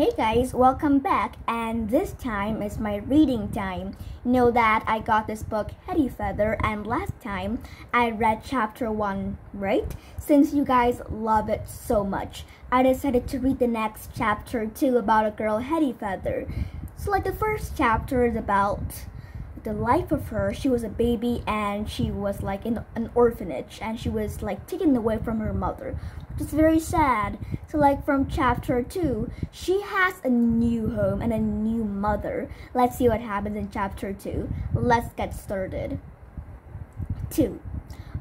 Hey guys, welcome back, and this time is my reading time. Know that I got this book Hetty Feather, and last time I read chapter 1, right? Since you guys love it so much, I decided to read the next chapter 2 about a girl Hetty Feather. So the first chapter is about the life of her. She was a baby and she was in an orphanage, and she was taken away from her mother, which is very sad. So from chapter 2, she has a new home and a new mother. Let's see what happens in chapter 2. Let's get started. 2.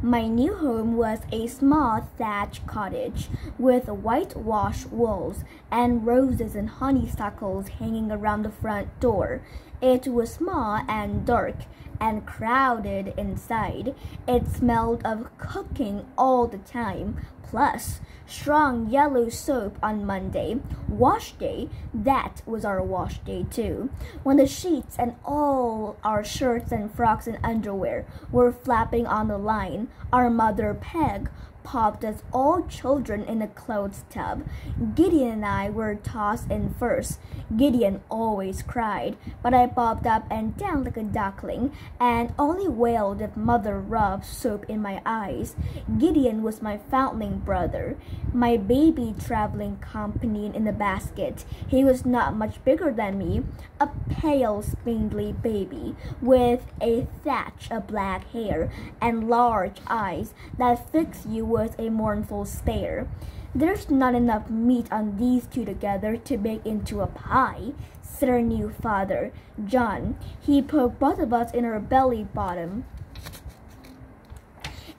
My new home was a small thatched cottage with whitewashed walls and roses and honeysuckles hanging around the front door. It was small and dark and crowded inside. It smelled of cooking all the time, plus strong yellow soap on Monday, wash day. That was our wash day too, when the sheets and all our shirts and frocks and underwear were flapping on the line. Our mother Peg popped us all children in a clothes tub. Gideon and I were tossed in first. Gideon always cried, but I bobbed up and down like a duckling and only wailed if mother rubbed soap in my eyes. Gideon was my foundling brother, my baby traveling companion in the basket. He was not much bigger than me, a pale, spindly baby with a thatch of black hair and large eyes that fixed you with a mournful stare. There's not enough meat on these two together to bake into a pie, said our new father, John. He poked both of us in our belly bottom.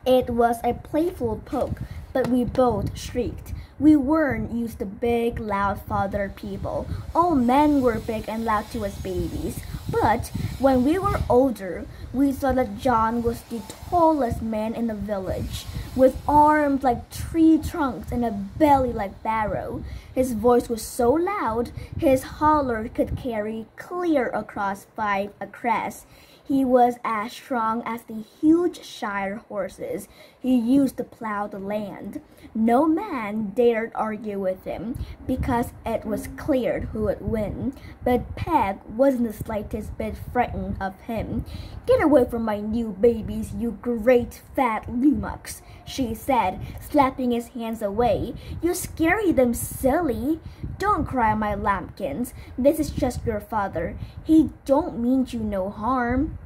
It was a playful poke, but we both shrieked. We weren't used to big, loud father people. All men were big and loud to us babies. But when we were older, we saw that John was the tallest man in the village, with arms like tree trunks and a belly like barrow. His voice was so loud, his holler could carry clear across 5 acres. He was as strong as the huge Shire horses he used to plow the land. No man dared argue with him, because it was clear who would win. But Peg wasn't the slightest bit frightened of him. "Get away from my new babies, you great fat lummox," she said, slapping his hands away. "You scare them silly. Don't cry, my lambkins. This is just your father. He don't mean you no harm."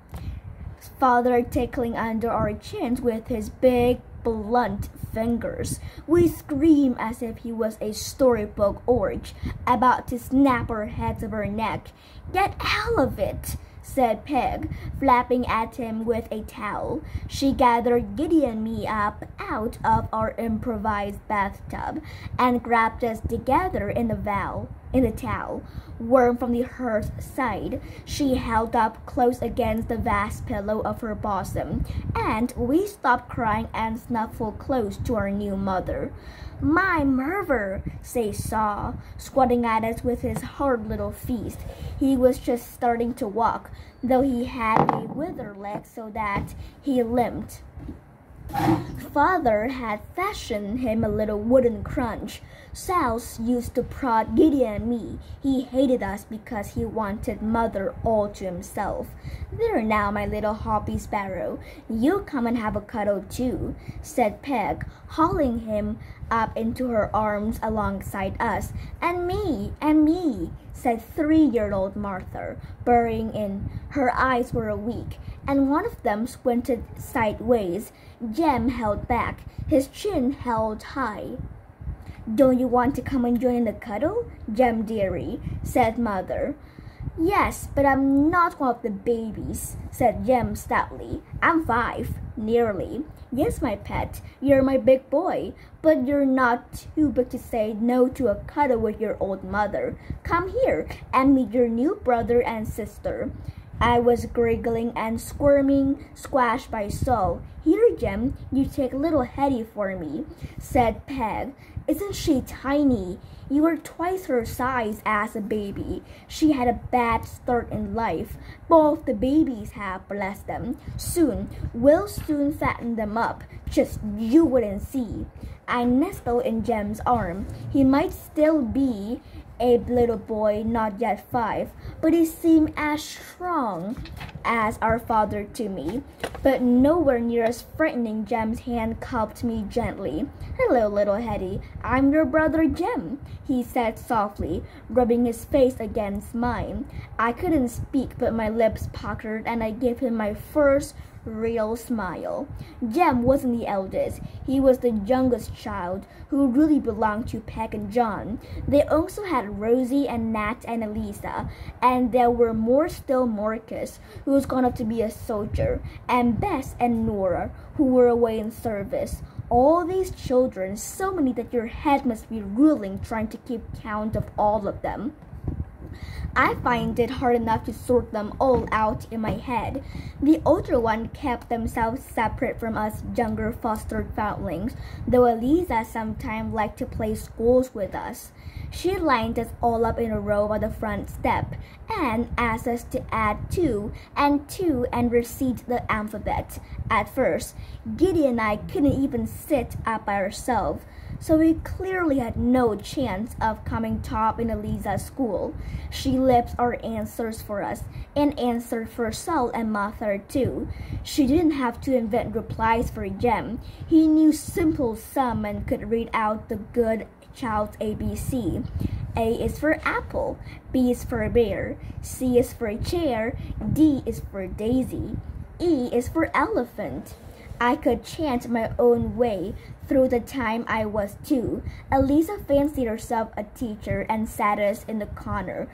Father tickling under our chins with his big, blunt fingers. We screamed as if he was a storybook orc about to snap our heads of our neck. "Get out of it," said Peg, flapping at him with a towel. She gathered Gideon and me up out of our improvised bathtub and grabbed us together in the towel. Warm from the hearth side, she held up close against the vast pillow of her bosom, and we stopped crying and snuffled close to our new mother. "My Merver," said Saw, squatting at us with his hard little feet. He was just starting to walk, though he had a withered leg so that he limped. Father had fashioned him a little wooden crutch. Souse used to prod Gideon and me. He hated us because he wanted mother all to himself. "There now, my little hoppy sparrow, you come and have a cuddle too," said Peg, hauling him up into her arms alongside us. And me," said 3-year-old Martha, burying in. Her eyes were weak, and one of them squinted sideways. Jem held back, his chin held high. "Don't you want to come and join in the cuddle, Jem dearie?" said Mother. "Yes, but I'm not one of the babies," said Jem stoutly. "I'm 5, nearly." "Yes, my pet, you're my big boy, but you're not too big to say no to a cuddle with your old mother. Come here and meet your new brother and sister." I was giggling and squirming, squashed by Saul. "Here, Jem, you take little Hetty for me," said Peg. "Isn't she tiny? You were twice her size as a baby." She had a bad start in life. Both the babies have, bless them. We'll soon fatten them up. Just you wouldn't see. I nestled in Jem's arm. He might still be a little boy not yet 5, but he seemed as strong as our father to me, but nowhere near as frightening. Jem's hand cupped me gently. "Hello, little Hetty. I'm your brother Jem," he said softly, rubbing his face against mine. I couldn't speak, but my lips puckered, and I gave him my first real smile. Jem wasn't the eldest. He was the youngest child, who really belonged to Peg and John. They also had Rosie and Nat and Elisa, and there were more still: Marcus, who was gone up to be a soldier, and Bess and Nora, who were away in service. All these children, so many that your head must be reeling trying to keep count of all of them. I find it hard enough to sort them all out in my head. The older ones kept themselves separate from us younger fostered foundlings, though Eliza sometimes liked to play schools with us. She lined us all up in a row on the front step and asked us to add 2 and 2 and recite the alphabet. At first, Giddy and I couldn't even sit up by ourselves, so we clearly had no chance of coming top in Eliza's school. She lipped our answers for us and answered for Saul and Mother too. She didn't have to invent replies for Jem. He knew simple sum and could read out the good child's ABC. A is for apple, B is for bear, C is for chair, D is for daisy, E is for elephant. I could chant my own way through the time I was 2. Eliza fancied herself a teacher and sat us in the corner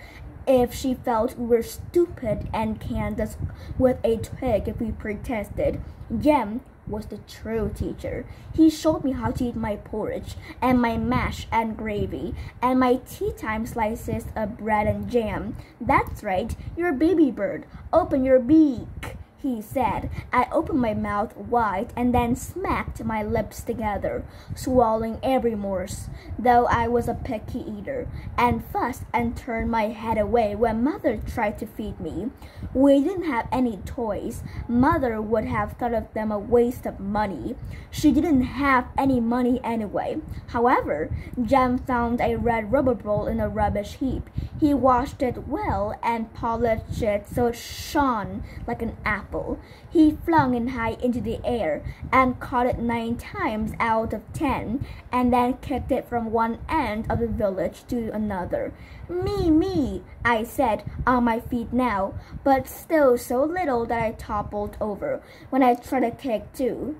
if she felt we were stupid, and canned us with a twig if we protested. Jem was the true teacher. He showed me how to eat my porridge and my mash and gravy and my tea time slices of bread and jam. "That's right, you're a baby bird. Open your beak," he said. I opened my mouth wide and then smacked my lips together, swallowing every morsel, though I was a picky eater, and fussed and turned my head away when Mother tried to feed me. We didn't have any toys. Mother would have thought of them a waste of money. She didn't have any money anyway. However, Jem found a red rubber ball in a rubbish heap. He washed it well and polished it so it shone like an apple. He flung it high into the air and caught it 9 times out of 10, and then kicked it from one end of the village to another. Me, I said, on my feet now, but still so little that I toppled over when I tried to kick too.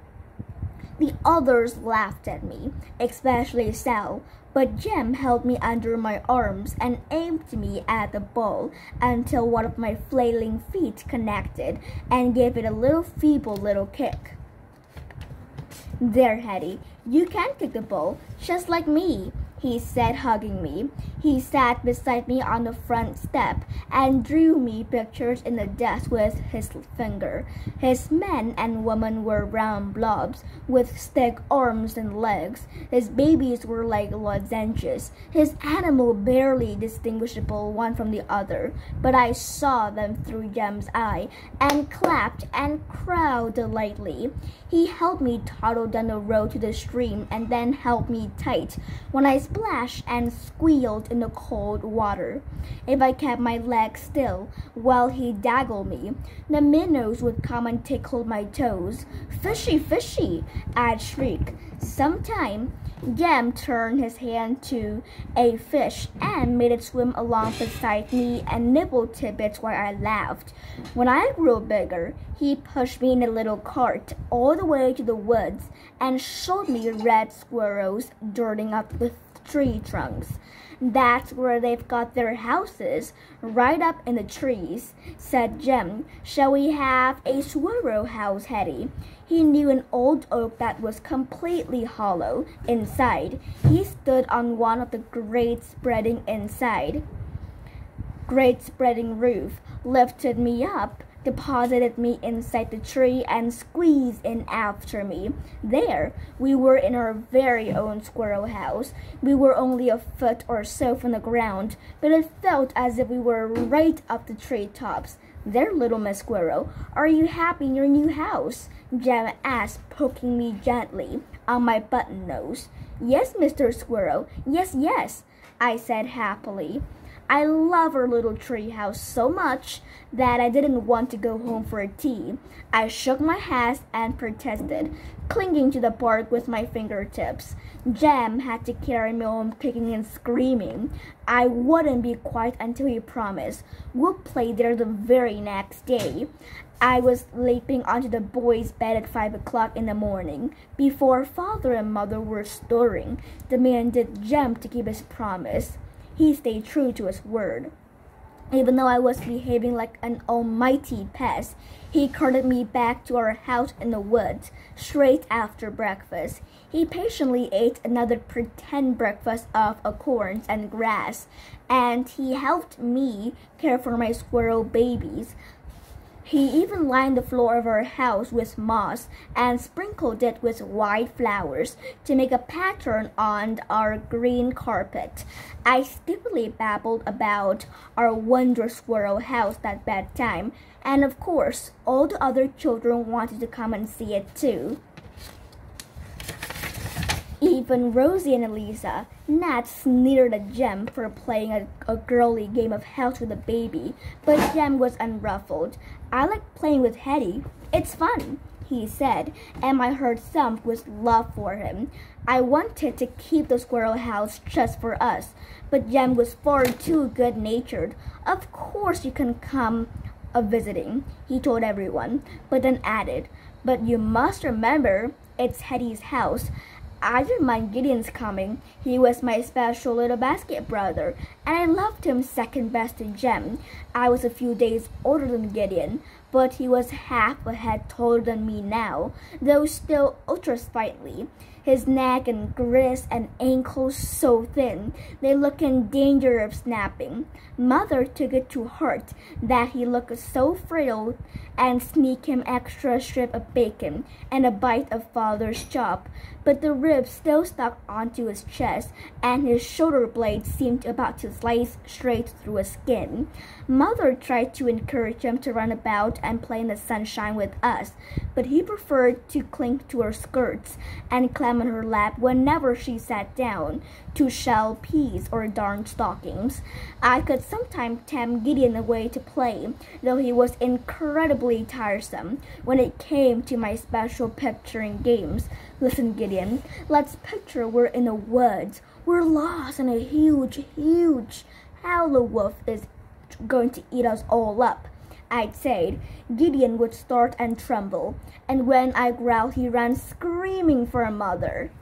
The others laughed at me, especially Sal, but Jem held me under my arms and aimed me at the ball until one of my flailing feet connected and gave it a feeble little kick. "There, Hetty, you can kick the ball, just like me," he said, hugging me. He sat beside me on the front step and drew me pictures in the dust with his finger. His men and women were round blobs with stick arms and legs. His babies were like lozenges. His animal barely distinguishable one from the other, but I saw them through Jem's eye and clapped and crowed delightedly. He helped me toddle down the road to the stream and then held me tight when I splashed and squealed in the cold water. If I kept my legs still while he dangled me, the minnows would come and tickle my toes. "Fishy, fishy," I'd shriek. Sometime Jem turned his hand to a fish and made it swim along beside me and nibble tidbits while I laughed. When I grew bigger, he pushed me in a little cart all the way to the woods and showed me red squirrels darting up the tree trunks. "That's where they've got their houses, right up in the trees," said Jem. "Shall we have a squirrel house, Hetty?" He knew an old oak that was completely hollow inside. He stood on one of the great spreading roof, lifted me up, deposited me inside the tree, and squeezed in after me. There, we were in our very own squirrel house. We were only a foot or so from the ground, but it felt as if we were right up the tree tops. "There, little Miss Squirrel, are you happy in your new house?" Jem asked, poking me gently on my button nose. "Yes, Mr. Squirrel, yes. I said happily. I love our little tree house so much that I didn't want to go home for tea. I shook my head and protested, clinging to the bark with my fingertips. Jem had to carry me home kicking and screaming. I wouldn't be quiet until he promised. We'll play there the very next day. I was leaping onto the boys' bed at 5 o'clock in the morning, before father and mother were stirring, demanded Jem to keep his promise. He stayed true to his word. Even though I was behaving like an almighty pest, he carted me back to our house in the woods, straight after breakfast. He patiently ate another pretend breakfast of acorns and grass, and he helped me care for my squirrel babies. He even lined the floor of our house with moss and sprinkled it with white flowers to make a pattern on our green carpet. I stupidly babbled about our wondrous squirrel house at bedtime, and of course, all the other children wanted to come and see it too. Even Rosie and Elisa. Nat sneered at Jem for playing a girly game of house with a baby, but Jem was unruffled. I like playing with Hetty. It's fun, he said, and my heart thumped with love for him. I wanted to keep the squirrel house just for us, but Jem was far too good-natured. Of course you can come visiting, he told everyone, but then added, but you must remember it's Hetty's house. I didn't mind Gideon's coming. He was my special little basket brother, and I loved him second best to Jem. I was a few days older than Gideon, but he was half a head taller than me now, though still ultra sprightly. His neck and wrists and ankles so thin, they looked in danger of snapping. Mother took it to heart that he looked so frail and sneaked him extra strip of bacon and a bite of father's chop, but the ribs still stuck onto his chest and his shoulder blade seemed about to slice straight through his skin. Mother tried to encourage him to run about and play in the sunshine with us, but he preferred to cling to her skirts and climb on her lap whenever she sat down to shell peas or darn stockings. I could sometimes tempt Gideon away to play, though he was incredibly tiresome when it came to my special picturing games. Listen, Gideon, let's picture we're in the woods. We're lost and a huge howler wolf is going to eat us all up. I'd said. Gideon would start and tremble, and when I growled, he ran screaming for a mother.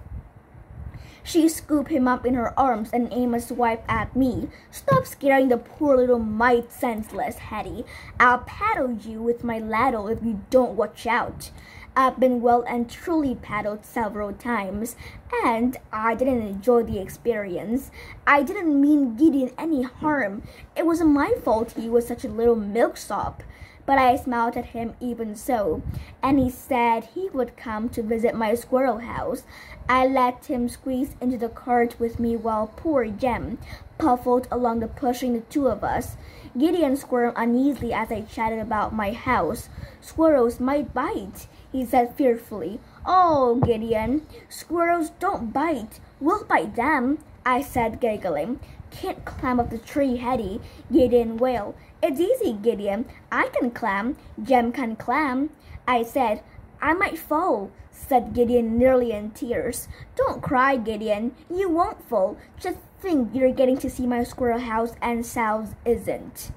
She scooped him up in her arms and aimed a swipe at me. Stop scaring the poor little mite senseless, Hetty. I'll paddle you with my ladle if you don't watch out. I've been well and truly paddled several times, and I didn't enjoy the experience. I didn't mean Gideon any harm. It wasn't my fault he was such a little milksop. But I smiled at him even so, and he said he would come to visit my squirrel house. I let him squeeze into the cart with me while poor Jem puffled along pushing the two of us. Gideon squirmed uneasily as I chatted about my house. Squirrels might bite, he said fearfully. Oh, Gideon, squirrels don't bite. We'll bite them, I said, giggling. Can't climb up the tree, Hetty, Gideon wailed. It's easy, Gideon. I can climb. Jem can climb. I said, I might fall, said Gideon, nearly in tears. Don't cry, Gideon. You won't fall. Just think you're getting to see my squirrel house and Sal's isn't.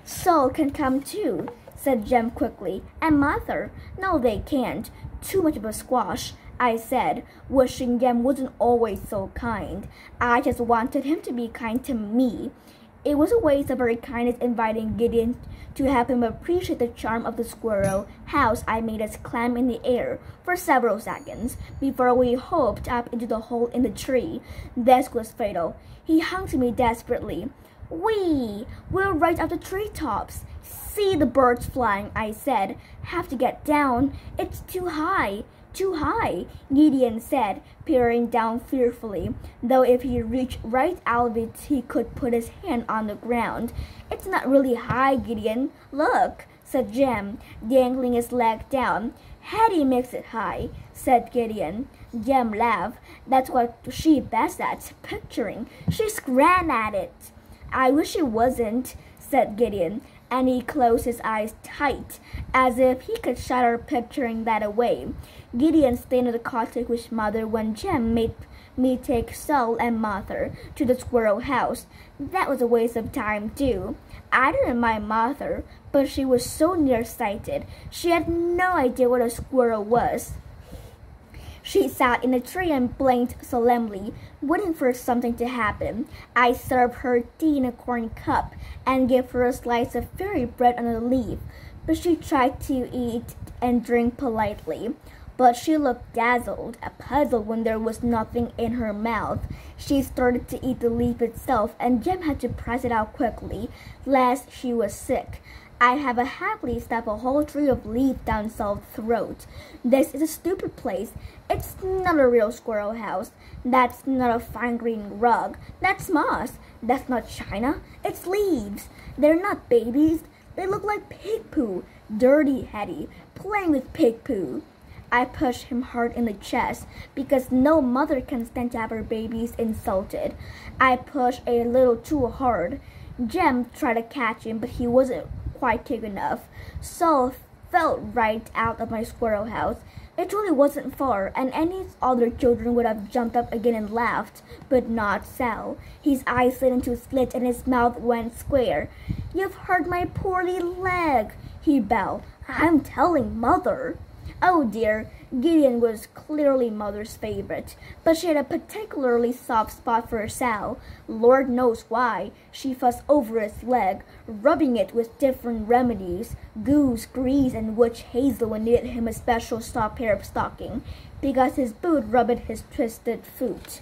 Sol can come too, said Jem quickly. And Mother. No, they can't. Too much of a squash, I said, wishing Jem wasn't always so kind. I just wanted him to be kind to me. It was a waste of her kindness inviting Gideon to help him appreciate the charm of the squirrel house. I made us climb in the air for several seconds before we hopped up into the hole in the tree. This was fatal. He hung to me desperately. We're right up the treetops. See the birds flying, I said. Have to get down. It's too high. Too high, Gideon said, peering down fearfully, though if he reached right out of it, he could put his hand on the ground. It's not really high, Gideon. Look, said Jem, dangling his leg down. Hetty makes it high, said Gideon. Jem laughed. That's what she best at, picturing. She's grand at it. I wish she wasn't, said Gideon, and he closed his eyes tight, as if he could shudder picturing that away. Gideon stayed in the cottage with Mother when Jem made me take Saul and Mother to the squirrel house. That was a waste of time, too. I didn't mind Mother, but she was so nearsighted. She had no idea what a squirrel was. She sat in a tree and blinked solemnly, waiting for something to happen. I served her tea in a corn cup and gave her a slice of fairy bread on a leaf, but she tried to eat and drink politely. But she looked dazzled, puzzled when there was nothing in her mouth. She started to eat the leaf itself, and Jem had to press it out quickly, lest she was sick. I have a happily stuffed a whole tree of leaf down Saul's throat. This is a stupid place. It's not a real squirrel house. That's not a fine green rug. That's moss. That's not china. It's leaves. They're not babies. They look like pig poo. Dirty Hetty, playing with pig poo. I pushed him hard in the chest, because no mother can stand to have her babies insulted. I pushed a little too hard. Jem tried to catch him, but he wasn't quite quick enough. Saul fell right out of my squirrel house. It really wasn't far, and any other children would have jumped up again and laughed, but not Sal. His eyes slid into slits and his mouth went square. "You've hurt my poorly leg," he bellowed. "I'm telling Mother." Oh dear, Gideon was clearly Mother's favorite, but she had a particularly soft spot for Sal. Lord knows why. She fussed over his leg, rubbing it with different remedies, goose, grease, and witch hazel, and knitted him a special soft pair of stockings, because his boot rubbed his twisted foot.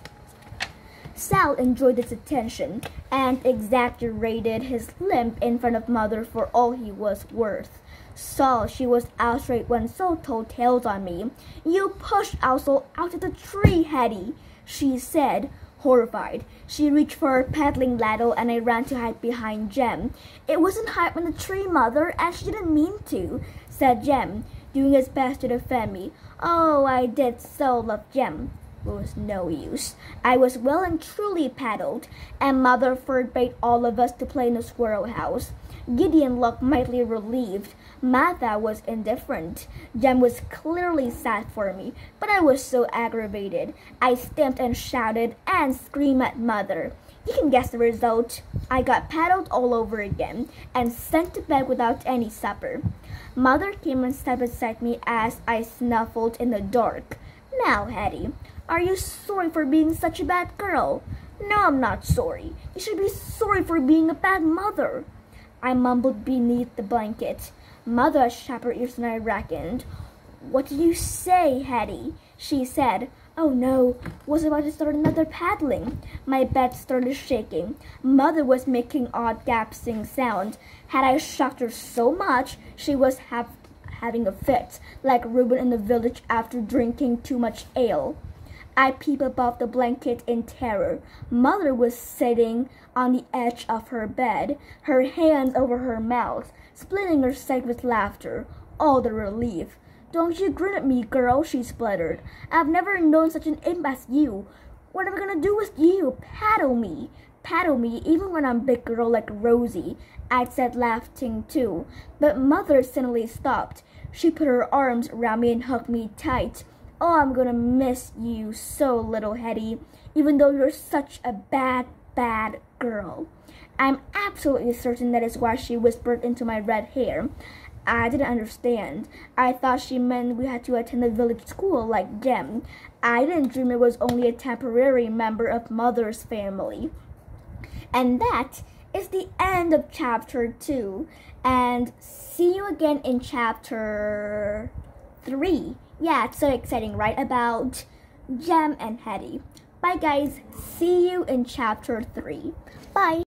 Sal enjoyed this attention, and exaggerated his limp in front of Mother for all he was worth. Saul, she was outraged when Saul told tales on me. "You pushed Saul out of the tree, Hetty," she said, horrified. She reached for her paddling ladle, and I ran to hide behind Jem. "It wasn't high up in the tree, Mother, and she didn't mean to," said Jem, doing his best to defend me. Oh, I did so love Jem. It was no use. I was well and truly paddled, and Mother forbade all of us to play in the squirrel house. Gideon looked mightily relieved. Martha was indifferent. Jem was clearly sad for me, but I was so aggravated. I stamped and shouted and screamed at Mother. You can guess the result. I got paddled all over again and sent to bed without any supper. Mother came and sat beside me as I snuffled in the dark. "Now, Hetty, are you sorry for being such a bad girl?" "No, I'm not sorry. You should be sorry for being a bad mother," I mumbled beneath the blanket. Mother had sharper ears than I reckoned. "What did you say, Hetty?" she said. Oh no, was about to start another paddling. My bed started shaking. Mother was making odd gasping sound. Had I shocked her so much, she was having a fit, like Reuben in the village after drinking too much ale. I peeped above the blanket in terror. Mother was sitting on the edge of her bed, her hands over her mouth, splitting her sight with laughter. All the relief. "Don't you grin at me, girl," she spluttered. "I've never known such an imp as you. What am I gonna do with you? Paddle me. Paddle me, even when I'm a big girl like Rosie," I said, laughing too. But Mother suddenly stopped. She put her arms around me and hugged me tight. "Oh, I'm gonna miss you so, little Hetty, even though you're such a bad, bad girl." I'm absolutely certain that is why she whispered into my red hair. I didn't understand. I thought she meant we had to attend the village school like Jem. I didn't dream it was only a temporary member of Mother's family. And that is the end of chapter 2. And see you again in chapter 3. Yeah, it's so exciting, right? About Jem and Hetty. Bye guys. See you in chapter 3. Bye.